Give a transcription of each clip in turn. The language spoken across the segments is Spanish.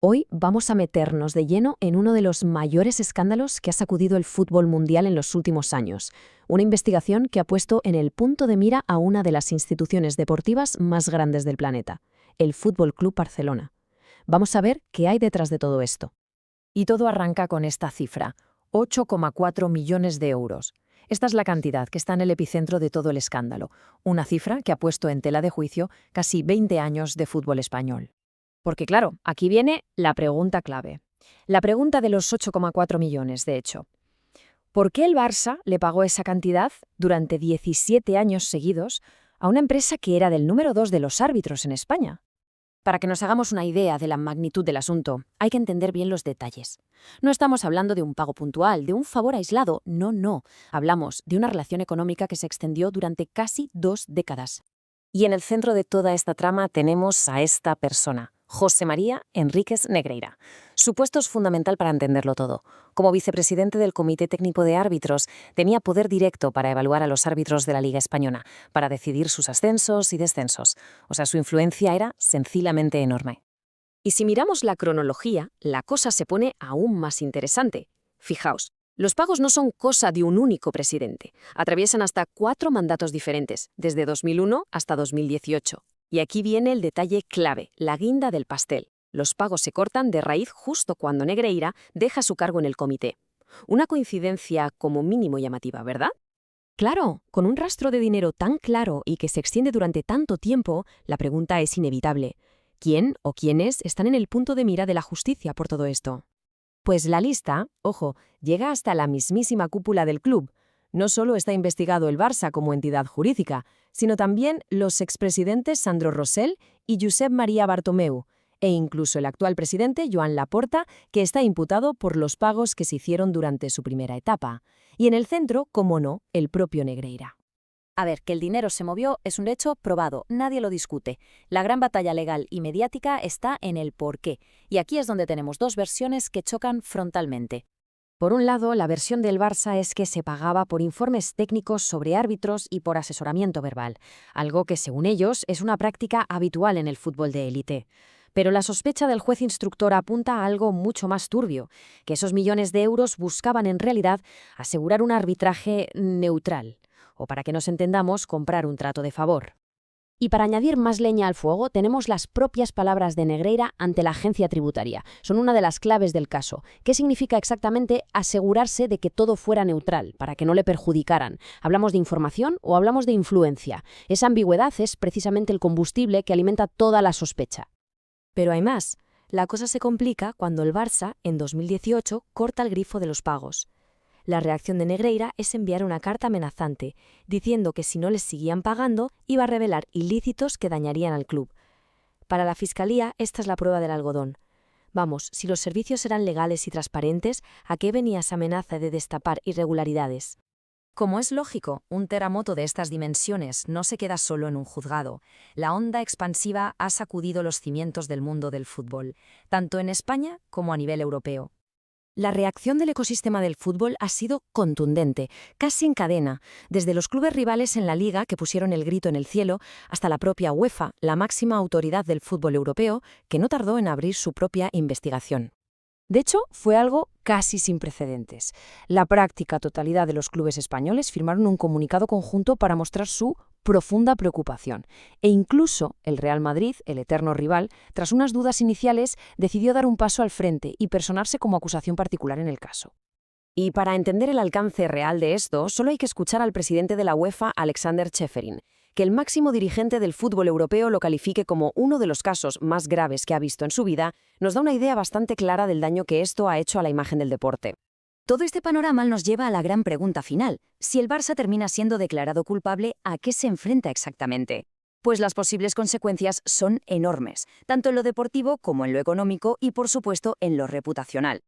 Hoy vamos a meternos de lleno en uno de los mayores escándalos que ha sacudido el fútbol mundial en los últimos años. Una investigación que ha puesto en el punto de mira a una de las instituciones deportivas más grandes del planeta, el Fútbol Club Barcelona. Vamos a ver qué hay detrás de todo esto. Y todo arranca con esta cifra, 8,4 millones de euros. Esta es la cantidad que está en el epicentro de todo el escándalo, una cifra que ha puesto en tela de juicio casi 20 años de fútbol español. Porque claro, aquí viene la pregunta clave. La pregunta de los 8,4 millones, de hecho. ¿Por qué el Barça le pagó esa cantidad durante 17 años seguidos a una empresa que era del número 2 de los árbitros en España? Para que nos hagamos una idea de la magnitud del asunto, hay que entender bien los detalles. No estamos hablando de un pago puntual, de un favor aislado, no. Hablamos de una relación económica que se extendió durante casi 2 décadas. Y en el centro de toda esta trama tenemos a esta persona, José María Enríquez Negreira. Su puesto es fundamental para entenderlo todo. Como vicepresidente del Comité Técnico de Árbitros, tenía poder directo para evaluar a los árbitros de la Liga Española, para decidir sus ascensos y descensos. O sea, su influencia era sencillamente enorme. Y si miramos la cronología, la cosa se pone aún más interesante. Fijaos, los pagos no son cosa de un único presidente. Atraviesan hasta 4 mandatos diferentes, desde 2001 hasta 2018. Y aquí viene el detalle clave, la guinda del pastel. Los pagos se cortan de raíz justo cuando Negreira deja su cargo en el comité. Una coincidencia como mínimo llamativa, ¿verdad? Claro, con un rastro de dinero tan claro y que se extiende durante tanto tiempo, la pregunta es inevitable. ¿Quién o quiénes están en el punto de mira de la justicia por todo esto? Pues la lista, ojo, llega hasta la mismísima cúpula del club. No solo está investigado el Barça como entidad jurídica, sino también los expresidentes Sandro Rosell y Josep María Bartomeu, e incluso el actual presidente Joan Laporta, que está imputado por los pagos que se hicieron durante su primera etapa. Y en el centro, cómo no, el propio Negreira. A ver, que el dinero se movió es un hecho probado, nadie lo discute. La gran batalla legal y mediática está en el porqué, y aquí es donde tenemos dos versiones que chocan frontalmente. Por un lado, la versión del Barça es que se pagaba por informes técnicos sobre árbitros y por asesoramiento verbal, algo que, según ellos, es una práctica habitual en el fútbol de élite. Pero la sospecha del juez instructor apunta a algo mucho más turbio, que esos millones de euros buscaban en realidad asegurar un arbitraje neutral, o para que nos entendamos, comprar un trato de favor. Y para añadir más leña al fuego, tenemos las propias palabras de Negreira ante la agencia tributaria. Son una de las claves del caso. ¿Qué significa exactamente asegurarse de que todo fuera neutral, para que no le perjudicaran? ¿Hablamos de información o hablamos de influencia? Esa ambigüedad es precisamente el combustible que alimenta toda la sospecha. Pero hay más. La cosa se complica cuando el Barça, en 2018, corta el grifo de los pagos. La reacción de Negreira es enviar una carta amenazante, diciendo que si no les seguían pagando, iba a revelar ilícitos que dañarían al club. Para la Fiscalía, esta es la prueba del algodón. Vamos, si los servicios eran legales y transparentes, ¿a qué venía esa amenaza de destapar irregularidades? Como es lógico, un terremoto de estas dimensiones no se queda solo en un juzgado. La onda expansiva ha sacudido los cimientos del mundo del fútbol, tanto en España como a nivel europeo. La reacción del ecosistema del fútbol ha sido contundente, casi en cadena, desde los clubes rivales en la Liga que pusieron el grito en el cielo, hasta la propia UEFA, la máxima autoridad del fútbol europeo, que no tardó en abrir su propia investigación. De hecho, fue algo casi sin precedentes. La práctica totalidad de los clubes españoles firmaron un comunicado conjunto para mostrar su profunda preocupación. E incluso el Real Madrid, el eterno rival, tras unas dudas iniciales, decidió dar un paso al frente y personarse como acusación particular en el caso. Y para entender el alcance real de esto, solo hay que escuchar al presidente de la UEFA, Alexander Ceferin. Que el máximo dirigente del fútbol europeo lo califique como uno de los casos más graves que ha visto en su vida, nos da una idea bastante clara del daño que esto ha hecho a la imagen del deporte. Todo este panorama nos lleva a la gran pregunta final. Si el Barça termina siendo declarado culpable, ¿a qué se enfrenta exactamente? Pues las posibles consecuencias son enormes, tanto en lo deportivo como en lo económico y, por supuesto, en lo reputacional.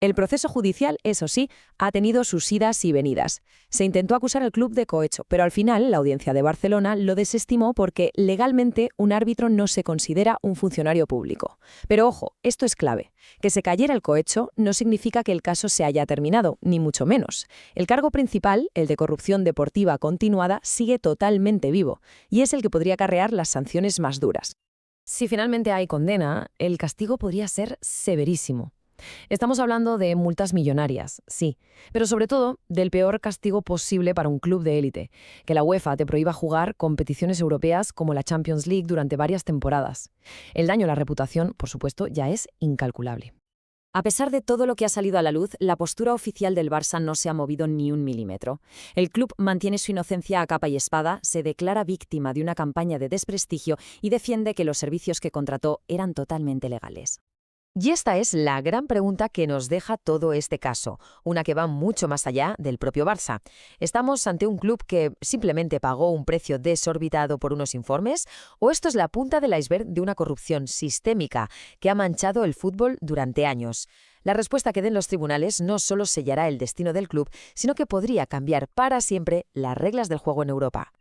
El proceso judicial, eso sí, ha tenido sus idas y venidas. Se intentó acusar al club de cohecho, pero al final la Audiencia de Barcelona lo desestimó porque legalmente un árbitro no se considera un funcionario público. Pero ojo, esto es clave. Que se cayera el cohecho no significa que el caso se haya terminado, ni mucho menos. El cargo principal, el de corrupción deportiva continuada, sigue totalmente vivo, y es el que podría acarrear las sanciones más duras. Si finalmente hay condena, el castigo podría ser severísimo. Estamos hablando de multas millonarias, sí, pero sobre todo del peor castigo posible para un club de élite, que la UEFA te prohíba jugar competiciones europeas como la Champions League durante varias temporadas. El daño a la reputación, por supuesto, ya es incalculable. A pesar de todo lo que ha salido a la luz, la postura oficial del Barça no se ha movido ni un milímetro. El club mantiene su inocencia a capa y espada, se declara víctima de una campaña de desprestigio y defiende que los servicios que contrató eran totalmente legales. Y esta es la gran pregunta que nos deja todo este caso, una que va mucho más allá del propio Barça. ¿Estamos ante un club que simplemente pagó un precio desorbitado por unos informes? ¿O esto es la punta del iceberg de una corrupción sistémica que ha manchado el fútbol durante años? La respuesta que den los tribunales no solo sellará el destino del club, sino que podría cambiar para siempre las reglas del juego en Europa.